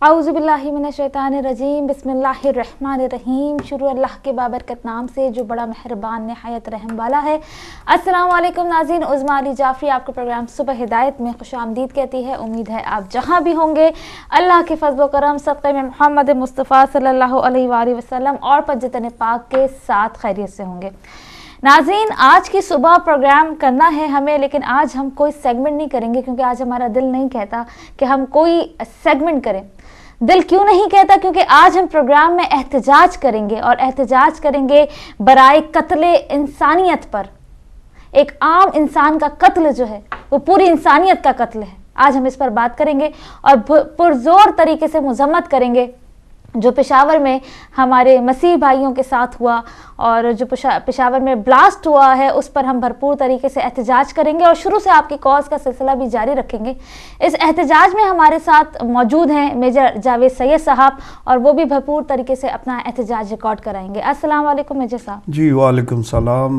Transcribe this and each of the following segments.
औज़ुबिल्लाहि मिनश्शैतानिर्रजीम बिस्मिल्लाहिर्रहमानिर्रहीम। शुरू अल्लाह के बाबरकत नाम से जो बड़ा मेहरबान निहायत रहम वाला है। अस्सलाम वालेकुम नाज़रीन, उज़्मा अली जाफ़री आपका प्रोग्राम सुबह हिदायत में खुशामदीद कहती है। उम्मीद है आप जहाँ भी होंगे अल्लाह के फज़ल व करम सदक़े में मोहम्मद मुस्तफ़ा सल्लल्लाहु अलैहि वसल्लम और पंजतन पाक के साथ खैरियत से होंगे। नाज़रीन, आज की सुबह प्रोग्राम करना है हमें, लेकिन आज हम कोई सेगमेंट नहीं करेंगे क्योंकि आज हमारा दिल नहीं कहता कि हम कोई सेगमेंट करें। दिल क्यों नहीं कहता? क्योंकि आज हम प्रोग्राम में एहतजाज करेंगे और एहतजाज करेंगे बराए कत्ले इंसानियत पर। एक आम इंसान का कत्ल जो है वो पूरी इंसानियत का कत्ल है। आज हम इस पर बात करेंगे और पुरजोर तरीके से मजम्मत करेंगे जो पेशावर में हमारे मसीह भाइयों के साथ हुआ और जो पेशावर में ब्लास्ट हुआ है उस पर हम भरपूर तरीके से एहतजाज करेंगे और शुरू से आपकी कॉज का सिलसिला भी जारी रखेंगे। इस एहतजाज में हमारे साथ मौजूद हैं मेजर जावेद सैयद साहब और वो भी भरपूर तरीके से अपना एहतजाज रिकॉर्ड कराएंगे। अस्सलाम वालेकुम मेजर साहब। जी वालेकुम सलाम।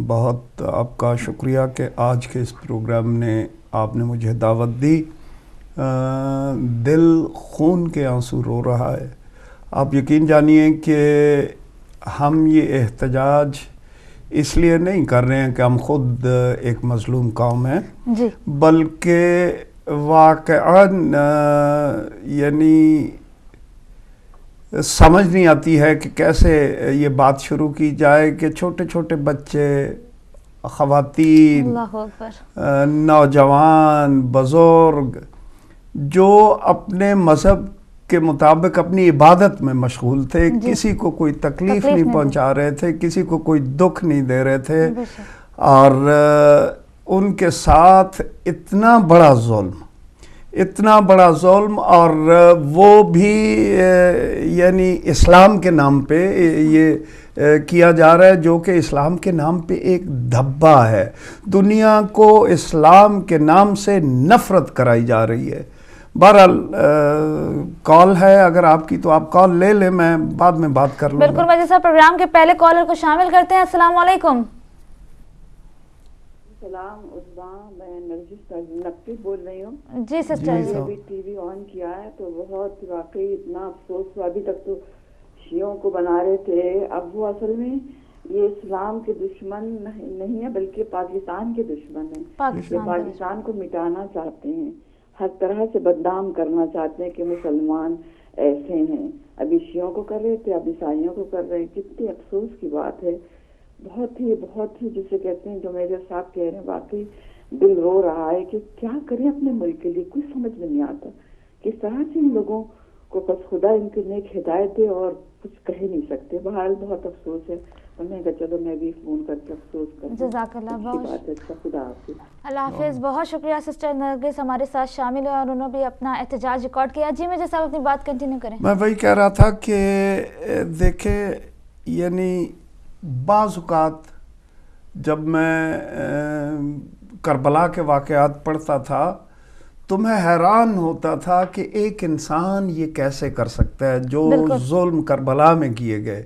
बहुत आपका शुक्रिया कि आज के इस प्रोग्राम ने आपने मुझे दावत दी। दिल खून के आंसू रो रहा है। आप यकीन जानिए कि हम ये एहतजाज इसलिए नहीं कर रहे हैं कि हम खुद एक मजलूम कौम हैं, बल्कि वाक़अन यानी समझ नहीं आती है कि कैसे ये बात शुरू की जाए कि छोटे छोटे बच्चे, ख़वातीन, नौजवान, बुज़ुर्ग जो अपने मज़हब के मुताबिक अपनी इबादत में मशगूल थे, किसी को कोई तकलीफ़ नहीं पहुंचा रहे थे, किसी को कोई दुख नहीं दे रहे थे, और उनके साथ इतना बड़ा जुल्म और वो भी यानी इस्लाम के नाम पे ये किया जा रहा है, जो कि इस्लाम के नाम पे एक धब्बा है। दुनिया को इस्लाम के नाम से नफ़रत कराई जा रही है। बहरहाल कॉल है अगर आपकी तो आप कॉल ले लें, मैं बाद में बात कर लूँगा। बिल्कुल मेजर साहब, प्रोग्राम के पहले कॉलर को शामिल करते हैं। अस्सलाम वालेकुम। सलाम उस्मा, मैं नरगिस नकवी बोल रही हूँ। जी सिस्टर। मैंने अभी टीवी ऑन किया है तो बहुत वाकई इतना अफसोस हुआ। अभी तक तो शियों को बना रहे थे, अब वो असल में ये इस्लाम के दुश्मन नहीं है बल्कि पाकिस्तान के दुश्मन है। पाकिस्तान को मिटाना चाहते हैं, हर तरह से बदनाम करना चाहते हैं कि मुसलमान ऐसे हैं। अभी शियों को कर रहे थे, अब ईसाइयों को कर रहे हैं। कितनी अफसोस की बात है। बहुत ही जिसे कहते हैं, जो मेजर साहब कह रहे हैं, वाकई दिल रो रहा है कि क्या करें अपने मुल्क के लिए। कुछ समझ में नहीं आता किस तरह से इन लोगों को बस खुदा इनके नेक हिदायत दे और कुछ कह नहीं सकते। बहरहाल बहुत अफसोस है और मैं कहा चलो मैं भी फोन करके अफसोस करूं। जज़ाकल्लाह, बहुत अच्छा, खुदा हाफिज़। अल्लाह हाफिज़। बहुत शुक्रिया सिस्टर नरगिस हमारे साथ शामिल है और उन्होंने भी अपना एहतजाज रिकॉर्ड किया। जी मेजर साहब अपनी बात कंटिन्यू करें। मैं वही कह रहा था कि देखे यानी बाज़ औक़ात जब मैं करबला के वाक़यात पढ़ता था तो मैं हैरान होता था कि एक इंसान ये कैसे कर सकता है जो जुल्म करबला में किए गए,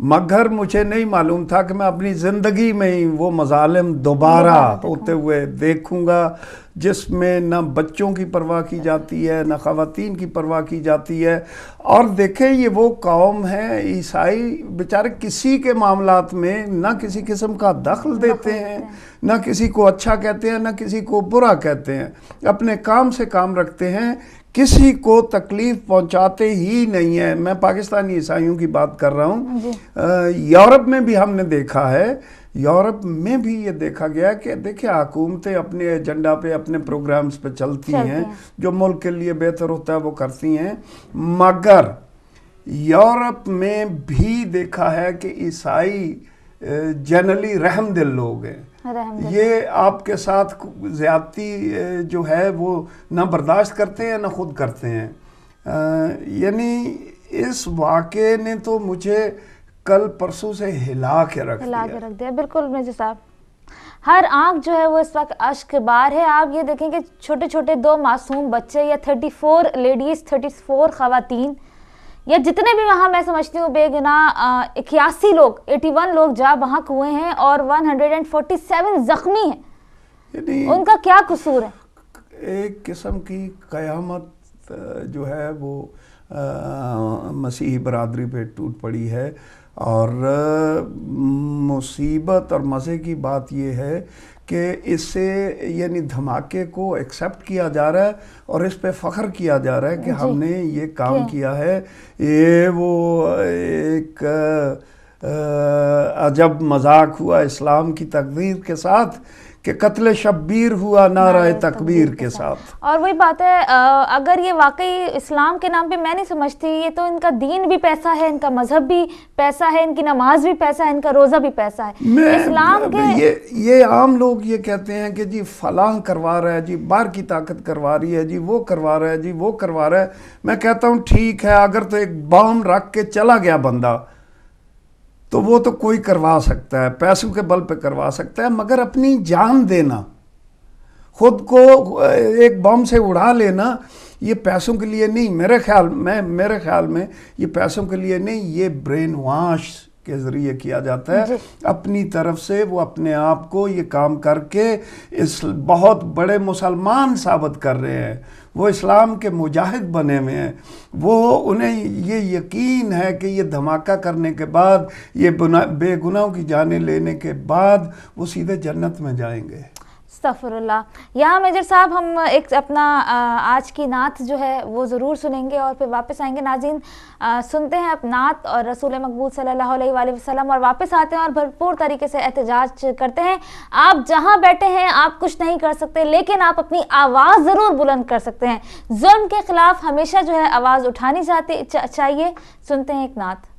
मगर मुझे नहीं मालूम था कि मैं अपनी ज़िंदगी में ही वो मज़ालिम दोबारा होते हुए देखूंगा, जिसमें न बच्चों की परवाह की जाती है, न ख़वातीन की परवाह की जाती है। और देखें ये वो कौम है, ईसाई बेचारे किसी के मामलात में न किसी किस्म का दखल देते हैं, न किसी को अच्छा कहते हैं, न किसी को बुरा कहते हैं, अपने काम से काम रखते हैं, किसी को तकलीफ़ पहुंचाते ही नहीं है। मैं पाकिस्तानी ईसाइयों की बात कर रहा हूँ। यूरोप में भी हमने देखा है, यूरोप में भी ये देखा गया कि देखिए हुकूमतें अपने एजेंडा पे, अपने प्रोग्राम्स पे चलती हैं, जो मुल्क के लिए बेहतर होता है वो करती हैं, मगर यूरोप में भी देखा है कि ईसाई जनरली रहमदिल लोग हैं। ये आपके साथ ज़्यादती जो है वो ना बर्दाश्त करते हैं ना खुद करते हैं। यानी इस वाक़े ने तो मुझे कल परसों से हिला के रख दिया। बिल्कुल मेजर साहब, हर आंख जो है वो इस वक्त अश्क बार है। आप ये देखें कि छोटे छोटे 2 मासूम बच्चे या 34 लेडीज़, 34 ख़वातीन या जितने भी वहाँ मैं समझती हूँ बेगुनाह 81 लोग, 81 लोग जा बहक हुए हैं और 147 ज़ख्मी हैं। उनका क्या कसूर है? एक किस्म की क़यामत جو ہے وہ مسیحی برادری پہ ٹوٹ پڑی ہے. اور مصیبت اور مزے کی بات یہ ہے کہ اس سے یعنی دھماکے کو ایکسیپٹ کیا جا رہا ہے اور اس پہ فخر کیا جا رہا ہے کہ ہم نے یہ کام کیا ہے. یہ وہ ایک عجب مذاق ہوا اسلام کی تقدیر کے ساتھ کہ قتل شبیر ہوا نعرہ تکبیر کے ساتھ. اور وہی بات ہے اگر یہ واقعی اسلام کے نام پہ میں نہیں سمجھتی, یہ تو ان کا دین بھی پیسہ ہے, ان کا مذہب بھی پیسہ ہے, ان کی نماز بھی پیسہ ہے, ان کا روزہ بھی پیسہ ہے. اسلام کے یہ عام لوگ یہ کہتے ہیں کہ جی فلاں کروا رہا ہے, جی باہر کی طاقت کروا رہی ہے, جی وہ کروا رہا ہے, جی وہ کروا رہا ہے. میں کہتا ہوں ٹھیک ہے, اگر تو ایک بام رکھ کے چلا گیا بندہ تو وہ تو کوئی کروا سکتا ہے, پیسوں کے بل پہ کروا سکتا ہے, مگر اپنی جان دینا, خود کو ایک بم سے اڑا لینا, یہ پیسوں کے لیے نہیں. میرے خیال میں یہ پیسوں کے لیے نہیں, یہ برین واش کے ذریعے کیا جاتا ہے. اپنی طرف سے وہ اپنے آپ کو یہ کام کر کے اس بہت بڑے مسلمان ثابت کر رہے ہیں. وہ اسلام کے مجاہد بنے ہوئے ہیں. وہ انہیں یہ یقین ہے کہ یہ دھماکہ کرنے کے بعد, یہ بے گناہوں کی جانیں لینے کے بعد وہ سیدھے جنت میں جائیں گے. استغفر اللہ. یہاں میجر صاحب ہم ایک اپنا آج کی نعت جو ہے وہ ضرور سنیں گے اور پھر واپس آئیں گے. ناظرین سنتے ہیں اب نعت اور رسول مقبول صلی اللہ علیہ وآلہ وسلم, اور واپس آتے ہیں اور بھرپور طریقے سے احتجاج کرتے ہیں. آپ جہاں بیٹھے ہیں آپ کچھ نہیں کر سکتے, لیکن آپ اپنی آواز ضرور بلند کر سکتے ہیں. ظلم کے خلاف ہمیشہ جو ہے آواز اٹھانی چاہیے. سنتے ہیں ایک نعت.